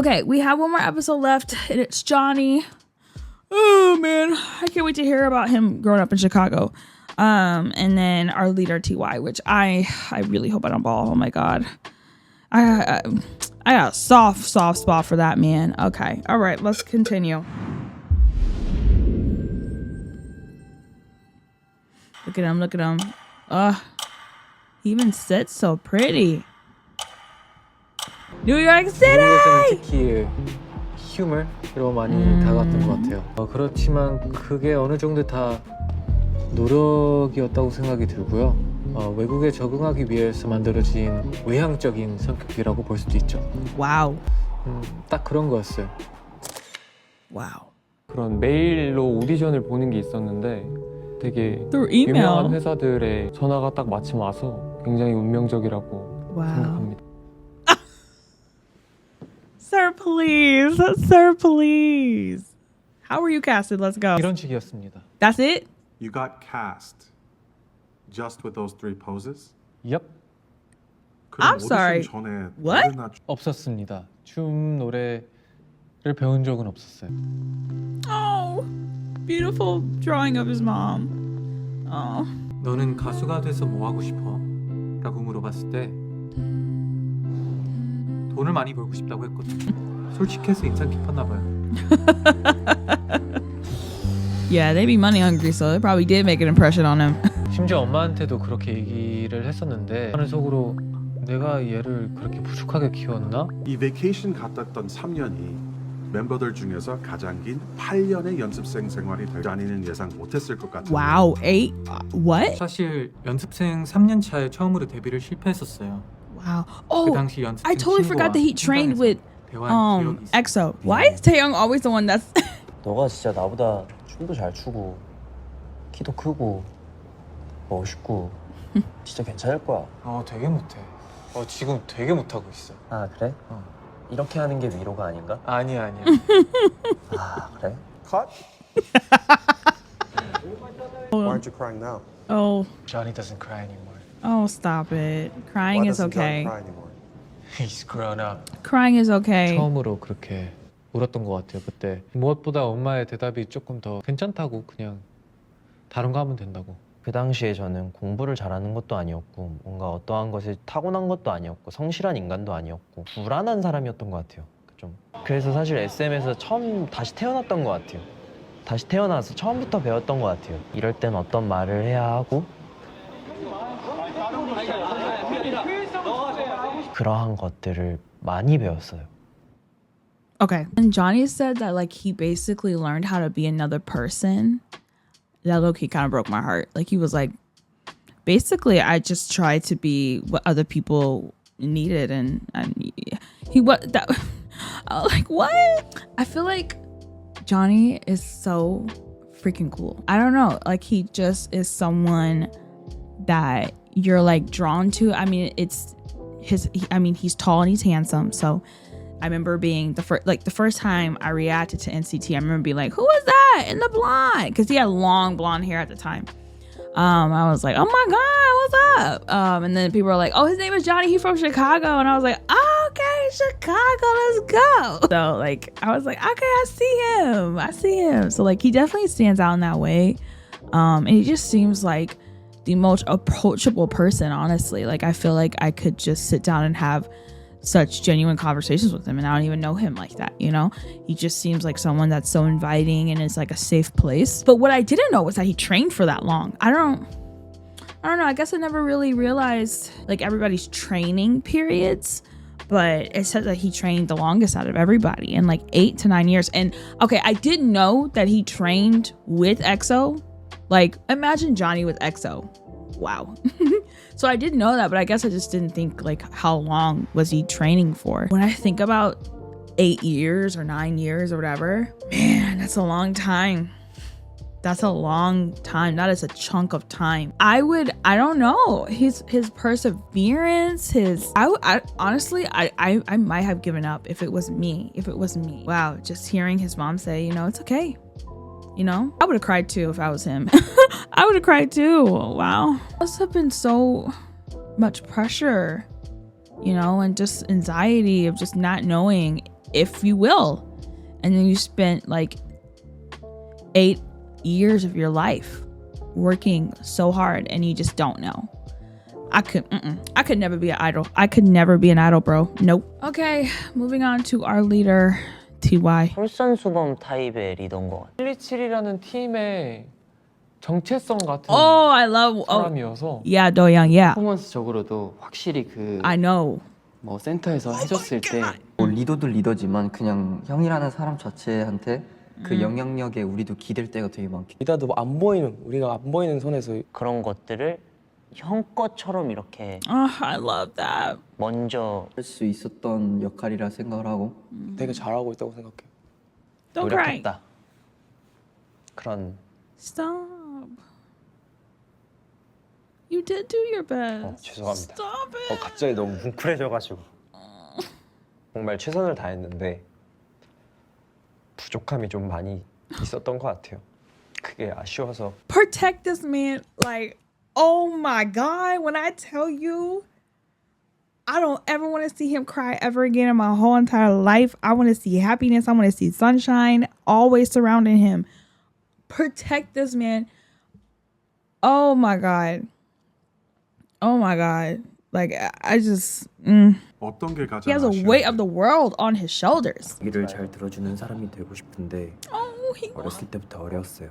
Okay, we have one more episode left, and it's Johnny. Oh man, I can't wait to hear about him growing up in Chicago. And then our leader TY, which I really hope I don't ball. Oh my god, I got a soft spot for that man. Okay, all right, let's continue. Look at him. He even sits so pretty. New York City! 특히 휴머로 많이 다가왔던 것 같아요. 그렇지만 그게 어느 정도 다 노력이었다고 생각이 들고요. 외국에 적응하기 위해서 만들어진 외향적인 성격이라고 볼 수도 있죠. 와우. 딱 그런 거였어요. 와우. 그런 메일로 오디션을 보는 게 있었는데 되게 유명한 회사들의 전화가 딱 마침 와서 굉장히 운명적이라고 생각합니다. Sir, please. How were you casted? Let's go. 이런 식이었습니다. That's it? You got cast just with those 3 poses? Yep. I'm sorry. 전에 What? 없었습니다. 춤, 노래를 배운 적은 없었어요. Oh, beautiful drawing of his mom. Oh. 너는 가수가 돼서 뭐 하고 싶어? 라고 물어봤을 때 돈을 많이 벌고 싶다고 했거든. 솔직해서 인상 깊었나 봐요. Yeah, they be money hungry, so it probably did make an impression on him. 심지어 엄마한테도 그렇게 얘기를 했었는데 하는 속으로 내가 얘를 그렇게 부족하게 키웠나? 이 베이케이션 갔다 3년이 멤버들 중에서 가장 긴 8년의 연습생 생활이 될 자니는 예상 못했을 것 같아요. Wow, 8? What? 사실 연습생 3년 차에 처음으로 데뷔를 실패했었어요. Wow. 그 Oh, 당시 연습생 I totally forgot that he trained with EXO. Why is Taeyong always the one that's... 너가 진짜 나보다 춤도 잘 추고 키도 크고 멋있고 진짜 괜찮을 거야. 되게 못해. 지금 되게 못하고 있어. 아 그래? 이렇게 하는 게 위로가 아닌가? 아니야. 아 그래? Cut? Why aren't you crying now? Oh, Johnny doesn't cry anymore. oh, stop it. Crying Why is doesn't Johnny okay. cry anymore? He's grown up. Crying is okay. 처음으로 그렇게 울었던 것 같아요. 그때 무엇보다 엄마의 대답이 조금 더 괜찮다고 그냥 다른 거 하면 된다고. 그 당시에 저는 공부를 잘하는 것도 아니었고 뭔가 어떠한 것이 타고난 것도 아니었고 성실한 인간도 아니었고 불안한 사람이었던 것 같아요. 좀. 그래서 사실 SM에서 처음 다시 태어났던 것 같아요. 다시 태어나서 처음부터 배웠던 것 같아요. 이럴 땐 어떤 말을 해야 하고 그러한 것들을 많이 배웠어요. Okay. And Johnny said that like he basically learned how to be another person. That low-key kind of broke my heart. Like he was like, basically I just tried to be what other people needed and he what that like what? I feel like Johnny is so freaking cool. I don't know. Like he just is someone that you're like drawn to. I mean, it's he's tall and he's handsome. So I remember being the first time I reacted to NCT, I remember being like, who is that in the blonde? Because he had long blonde hair at the time. I was like, oh my God, what's up? And then people were like, oh, his name is Johnny. He's from Chicago. And I was like, oh, okay, Chicago, let's go. So like, I was like, okay, I see him. So like, he definitely stands out in that way. And he just seems like the most approachable person, honestly. Like, I feel like I could just sit down and have such genuine conversations with him and I don't even know him like that, you know? He just seems like someone that's so inviting and it's like a safe place. But what I didn't know was that he trained for that long. I don't know. I guess I never really realized like everybody's training periods, but it said that he trained the longest out of everybody in like 8 to 9 years. And okay, I did know that he trained with EXO. Like imagine Johnny with EXO. Wow. So I did know that, but I guess I just didn't think like how long was he training for. When I think about 8 years or 9 years or whatever, man, that's a long time. That's a long time. That is a chunk of time. I don't know. His perseverance, I honestly, I might have given up if it was me. Wow, just hearing his mom say, you know, it's okay. You know, I would have cried too if I was him. I would have cried too. Wow. Must have been so much pressure, you know, and just anxiety of just not knowing if you will. And then you spent like 8 years of your life working so hard and you just don't know. I could never be an idol. I could never be an idol, bro. Nope. Okay, moving on to our leader, TY. 솔선수범 타입의 리더인 것 같아요. 127이라는 팀의 정체성 같은 I love 사람이어서 Yeah, Taeyong, yeah. 퍼포먼스적으로도 확실히 그 I know. 뭐 센터에서 해줬을 때 뭐 리더도 리더지만 그냥 형이라는 사람 자체한테 그 영향력에 우리도 기댈 때가 되게 많기. 리더도 안 보이는 우리가 안 보이는 선에서 그런 것들을 형 것처럼 이렇게 I love that. 먼저 할 수 있었던 역할이라 생각을 하고 되게 잘하고 있다고 생각해요. Don't cry. 노력했다. 그런 Stop. You did do your best. 죄송합니다. Stop it. 갑자기 너무 뭉클해져가지고 정말 최선을 다했는데 부족함이 좀 많이 있었던 것 같아요. 그게 아쉬워서. Protect this man. Like, oh my God. When I tell you, I don't ever want to see him cry ever again in my whole entire life. I want to see happiness. I want to see sunshine always surrounding him. Protect this man. Oh my God. Oh my God. Like, I just... 어떤 게 가장 He has a weight of the world on his shoulders. 얘기를 잘 들어주는 사람이 되고 싶은데 He 어렸을 때부터 어려웠어요.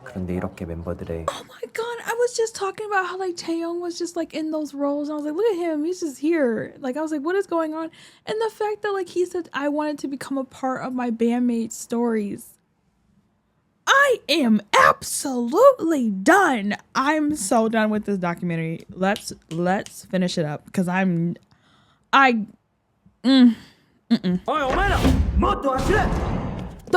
그런데 이렇게 멤버들의 Oh my God, I was just talking about how like Taeyong was just like in those roles. I was like, look at him, he's just here. Like I was like, what is going on? And the fact that like he said I wanted to become a part of my bandmates' stories. I am absolutely done. I'm so done with this documentary. Let's finish it up because The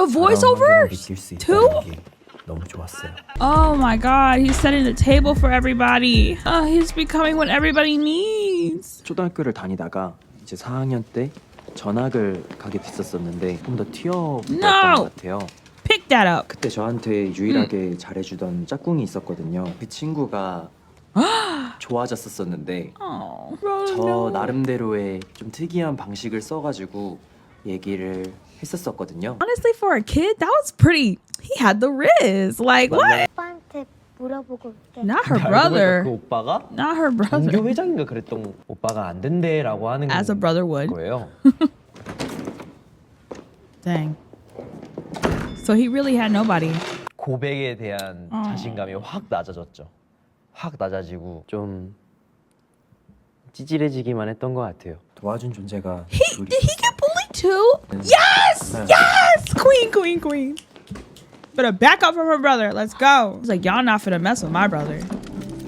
voiceover 느낄 수 too? 있다는 게 너무 좋았어요. Oh my God, he's setting the table for everybody. He's becoming what everybody needs. 초등학교를 다니다가 이제 4학년 때 전학을 가게 됐었었는데 좀 더 튀어보였던 No! 것 같아요. Pick that up. 그때 저한테 유일하게 잘해주던 짝꿍이 있었거든요. 그 친구가 좋아졌었었는데 Oh, 저 no. 나름대로의 좀 특이한 방식을 써가지고 얘기를 했었었거든요. Honestly, for a kid, that was pretty. He had the riz. Like what? 오빠한테 물어보고 올게. Not her 알고 보니까 brother. 그 오빠가 Not her brother. 종교 회장인가 그랬던 오빠가 안 된대라고 하는 As a brother would. 거예요. Dang. So he really had nobody. 고백에 대한 자신감이 확 낮아졌죠. 확 낮아지고 좀 찌질해지기만 했던 것 같아요. 도와준 존재가 Did he get bullied too? Yes! Yes! Queen. Better back up from her brother. Let's go. He's like, y'all not finna mess with my brother.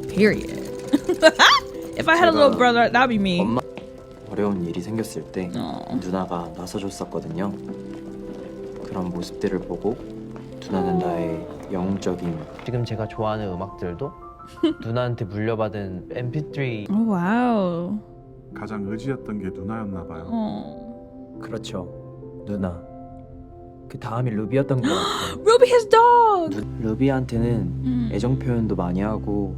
Period. If I had a little brother, that'd be me. 엄마 어려운 일이 생겼을 때 누나가 나서줬었거든요. 그런 모습들을 보고 누나는 나의 영웅적인 지금 제가 좋아하는 음악들도 누나한테 물려받은 MP3 Oh, wow. 가장 의지였던 게 누나였나 봐요. Oh. 그렇죠. 누나. 그 다음이 루비였던 것 같아요. Ruby, his dog. 루비한테는 애정 표현도 많이 하고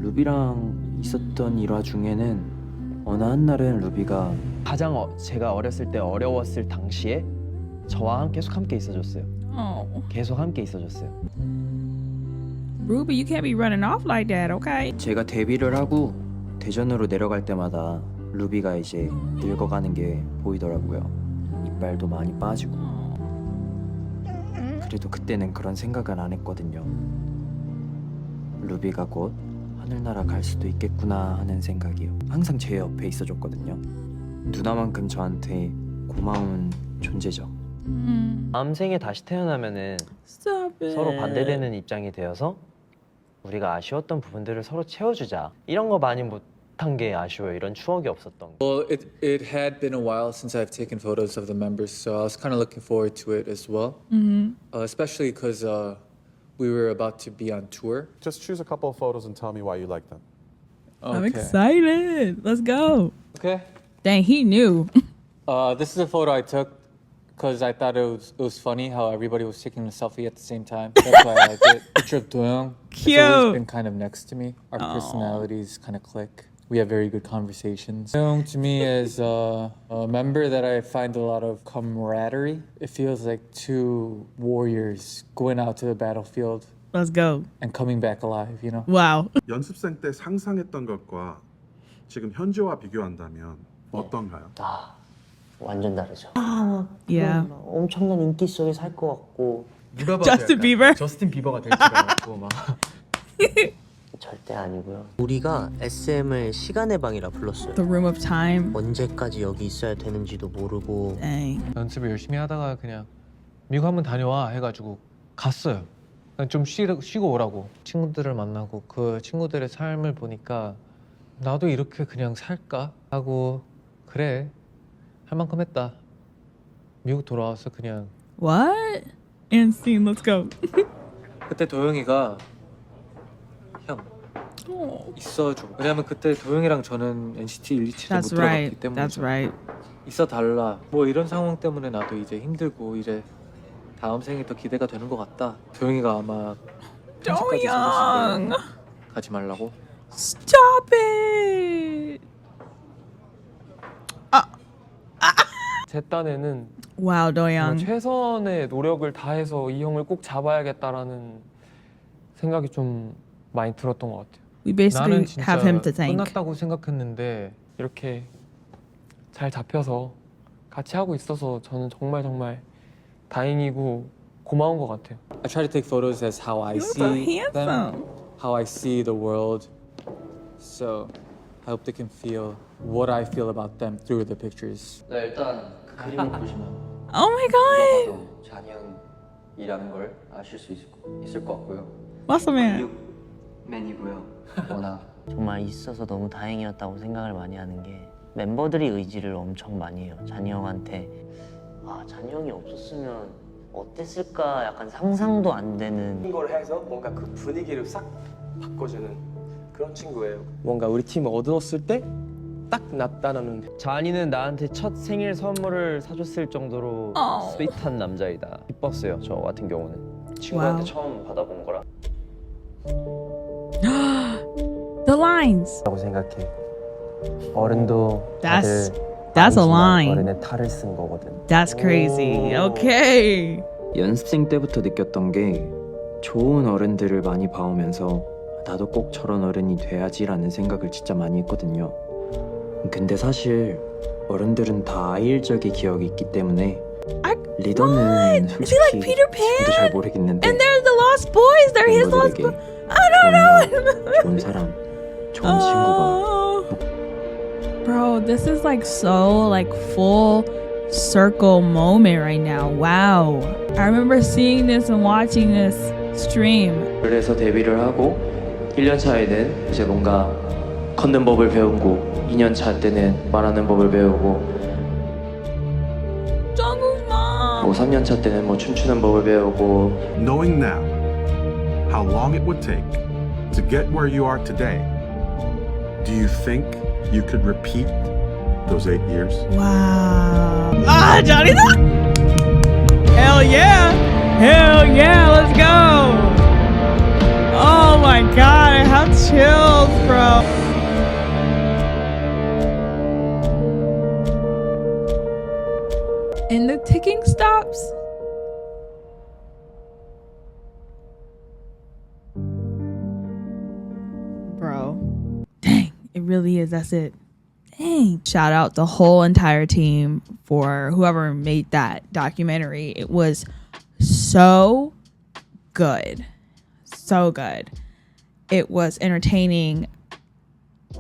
루비랑 있었던 일화 중에는 어느 한 날은 루비가 가장 제가 어렸을 때 어려웠을 당시에 저와 계속 함께 있어줬어요. Oh. 계속 함께 있어줬어요. Ruby, you can't be running off like that, okay? 제가 데뷔를 하고 대전으로 내려갈 때마다 루비가 이제 늙어가는 게 보이더라고요. 이빨도 많이 빠지고. 그래도 그때는 그런 생각은 안 했거든요. 루비가 곧 하늘나라 갈 수도 있겠구나 하는 생각이요. 항상 제 옆에 있어줬거든요. 누나만큼 저한테 고마운 존재죠. 다음 생에 다시 태어나면은 Stop it. 서로 반대되는 입장이 되어서 우리가 아쉬웠던 부분들을 서로 채워주자. 이런 거 많이 못한 게 아쉬워요. 이런 추억이 없었던 거. Well, it had been a while since I've taken photos of the members, so I was kind of looking forward to it as well. Especially because we were about to be on tour. Just choose a couple of photos and tell me why you like them. I'm excited. Let's go. Okay. Dang, he knew. This is a photo I took because I thought it was funny how everybody was taking a selfie at the same time. That's why I liked it. Picture of Taeyong. Cute. It's always been kind of next to me. Our personalities kind of click. we have very good conversations. Taeyong to me is a member that I find a lot of camaraderie. It feels like two warriors going out to the battlefield. Let's go. And coming back alive, you know? Wow. 연습생 때 상상했던 것과 지금 현재와 비교한다면 어떤가요? 완전 다르죠. Yeah. 엄청난 인기 속에 살 것 같고. Justin Bieber? 저스틴 비버가 될지도 않고 막. 절대 아니고요. 우리가 SM을 시간의 방이라 불렀어요. The room of time. 언제까지 여기 있어야 되는지도 모르고. Dang. 연습을 열심히 하다가 그냥 미국 한번 다녀와 해가지고 갔어요. 그냥 좀 쉬고 오라고. 친구들을 만나고 그 친구들의 삶을 보니까 나도 이렇게 그냥 살까 하고 그래 할 만큼 했다. 미국 돌아와서 그냥. What? NCT, let's go. 그때 도영이가 형 있어줘. 왜냐면 그때 도영이랑 저는 NCT 1, 2, 7을 못 들어갔기 때문에. That's right. 있어 달라. 뭐 이런 상황 때문에 나도 이제 힘들고 이제 다음 생이 더 기대가 되는 것 같다. 도영이가 아마 편집까지 써줬을 거예요. 가지 말라고. Stop it. 제 딴에는 Wow, Taeyong. 최선의 노력을 다해서 이 형을 꼭 잡아야겠다라는 생각이 좀 많이 들었던 것 같아요. We basically 나는 진짜 have him to thank. 끝났다고 생각했는데 이렇게 잘 잡혀서 같이 하고 있어서 저는 정말 다행이고 고마운 것 같아요. I try to take photos as how I see them, how I see the world. So I hope they can feel what I feel about them through the pictures. 네, 일단 그 그림을 보시면 Oh my god. 잔영이라는 걸 아실 수 있을 것 같고요. What's the man? 맨이고요. 워낙 정말 있어서 너무 다행이었다고 생각을 많이 하는 게 멤버들이 의지를 엄청 많이 해요. 잔이 형한테 잔이 형이 없었으면 어땠을까 약간 상상도 안 되는 이걸 해서 뭔가 그 분위기를 싹 바꿔주는 그런 친구예요. 뭔가 우리 팀을 얻었을 때 딱 나타나는. 잔이는 나한테 첫 생일 선물을 사줬을 정도로 스윗한 남자이다. 기뻤어요. 저 같은 경우는 친구한테 처음 받아본 거라. The lines. 라고 생각해. 어른도 That's 다들 a line. 어른의 탈을 쓴 거거든. That's crazy. Okay. 연습생 때부터 느꼈던 게 좋은 어른들을 많이 봐오면서 나도 꼭 저런 어른이 돼야지라는 생각을 진짜 많이 했거든요. 근데 사실 어른들은 다 아이일적의 기억이 있기 때문에 리더는 솔직히 지금도 잘 모르겠는데 And they're the lost boys. They're his lost boys. I don't know. 좋은 사람, 좋은 친구가. Bro, this is like so like full circle moment right now. Wow. I remember seeing this and watching this stream. 그래서 데뷔를 하고 1년 차에는 이제 뭔가 걷는 법을 배우고 2년 차 때는 말하는 법을 배우고 뭐 3년 차 때는 뭐 춤추는 법을 배우고. Knowing now how long it would take to get where you are today, do you think you could repeat those 8 years? Wow. Johnny. Hell yeah. Hell yeah. Let's go. Oh my god. I have chills, bro. And the ticking stops. Bro. Dang. It really is. That's it. Dang. Shout out the whole entire team for whoever made that documentary. It was so good. So good. It was entertaining,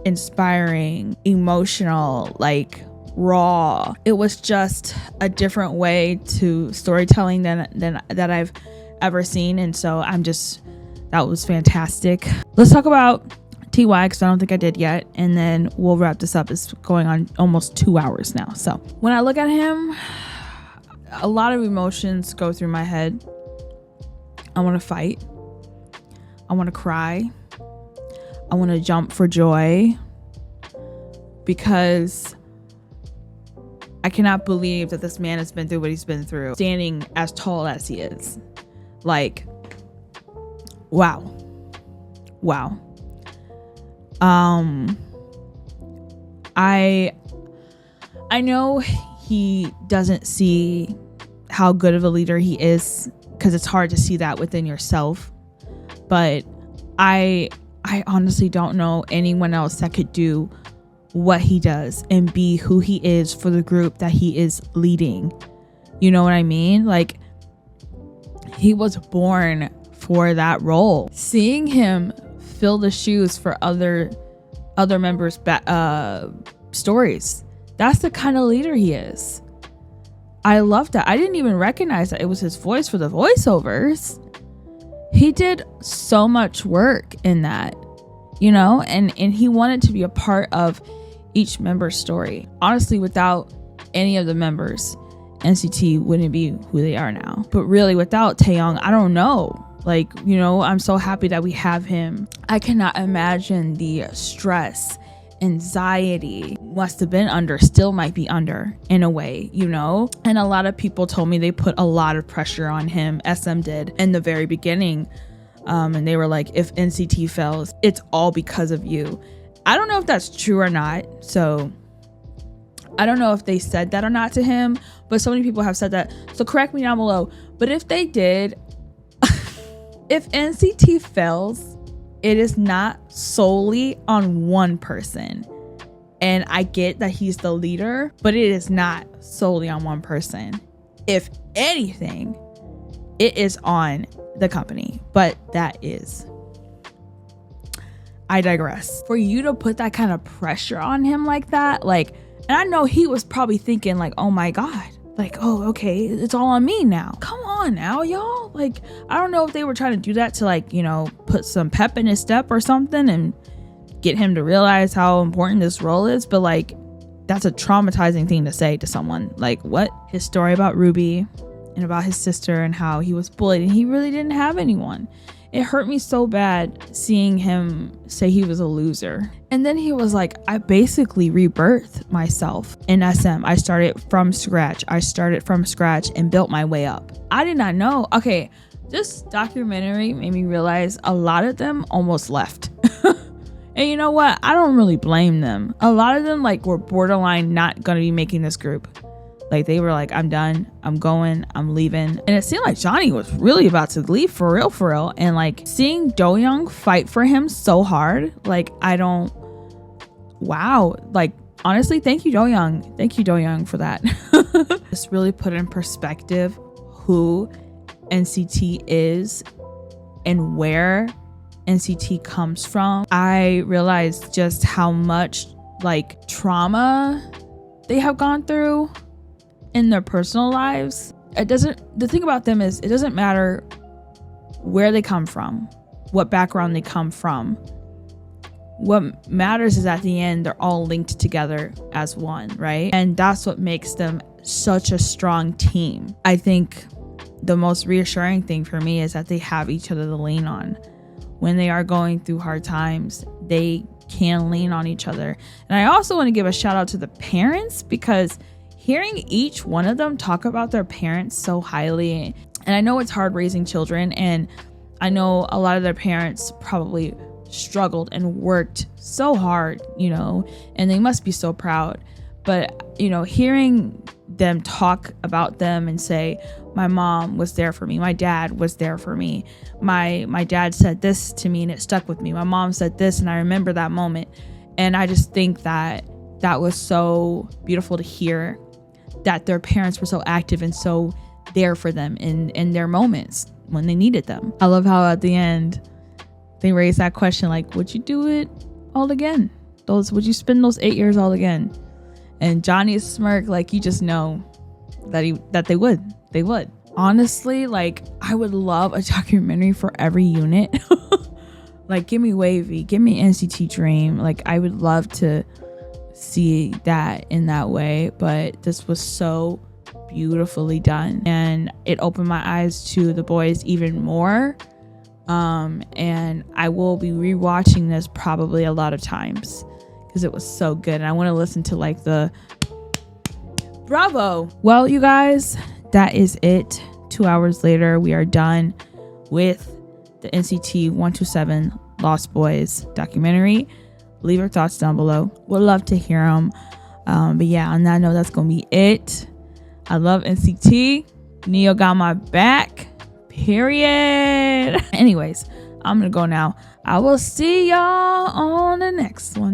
inspiring, emotional, like raw. It was just a different way to storytelling than that I've ever seen. And so that was fantastic. Let's talk about TY, because I don't think I did yet, and then we'll wrap this up. It's going on almost 2 hours now. So when I look at him, a lot of emotions go through my head. I want to fight. I want to cry. I want to jump for joy, because I cannot believe that this man has been through what he's been through, standing as tall as he is. Like, wow. I know he doesn't see how good of a leader he is, because it's hard to see that within yourself. But I honestly don't know anyone else that could do what he does and be who he is for the group that he is leading. You know what I mean? Like, he was born for that role. Seeing him fill the shoes for other members' stories, that's the kind of leader he is. I love that. I didn't even recognize that it was his voice for the voiceovers. He did so much work in that, you know, and he wanted to be a part of each member's story. Honestly, without any of the members, NCT wouldn't be who they are now. But really, without Taeyong, I don't know. Like, you know, I'm so happy that we have him. I cannot imagine the stress, anxiety must have been under, still might be under in a way, you know? And a lot of people told me they put a lot of pressure on him, SM did, in the very beginning. And they were like, if NCT fails, it's all because of you. I don't know if that's true or not. So I don't know if they said that or not to him, but so many people have said that. So correct me down below. But if they did, if NCT fails, it is not solely on one person. And I get that he's the leader, but it is not solely on one person. If anything, it is on the company. But that is, I digress. For you to put that kind of pressure on him like that, like, and I know he was probably thinking like, oh my God, like, oh, okay, it's all on me now. Come on now, y'all. Like, I don't know if they were trying to do that to, like, you know, put some pep in his step or something and get him to realize how important this role is. But like, that's a traumatizing thing to say to someone. Like, what? His story about Ruby and about his sister and how he was bullied and he really didn't have anyone. It hurt me so bad seeing him say he was a loser. And then he was like, I basically rebirthed myself in SM. I started from scratch. And built my way up. I did not know. Okay, this documentary made me realize a lot of them almost left. And you know what? I don't really blame them. A lot of them like were borderline not gonna be making this group. Like, they were like, I'm done, I'm going, I'm leaving. And it seemed like Johnny was really about to leave for real. And like, seeing Do-young fight for him so hard, like, wow. Like, honestly, thank you, Do-young. Thank you, Do-young, for that. Just really put in perspective who NCT is and where NCT comes from. I realized just how much like trauma they have gone through in their personal lives. The thing about them is, it doesn't matter where they come from, what background they come from. What matters is at the end, they're all linked together as one, right? And that's what makes them such a strong team. I think the most reassuring thing for me is that they have each other to lean on. When they are going through hard times, they can lean on each other. And I also want to give a shout out to the parents, because hearing each one of them talk about their parents so highly, and I know it's hard raising children, and I know a lot of their parents probably struggled and worked so hard, you know, and they must be so proud. But, you know, hearing them talk about them and say, my mom was there for me, my dad was there for me, my dad said this to me and it stuck with me, my mom said this and I remember that moment. And I just think that that was so beautiful to hear, that their parents were so active and so there for them in their moments when they needed them. I love how at the end they raised that question, like, would you do it all again? Would you spend those 8 years all again? And Johnny's smirk, like, you just know that they would. Honestly, like, I would love a documentary for every unit. Like, give me Wavy, give me NCT Dream. Like, I would love to see that in that way, but this was so beautifully done and it opened my eyes to the boys even more. And I will be rewatching this probably a lot of times because it was so good and I want to listen to like the bravo. Well, you guys, that is it. 2 hours later, we are done with the NCT 127 Lost Boys documentary. Leave your thoughts down below. Would love to hear them. But yeah, on that note, that's gonna be it. I love NCT. Neo got my back. Period. Anyways, I'm gonna go now. I will see y'all on the next one.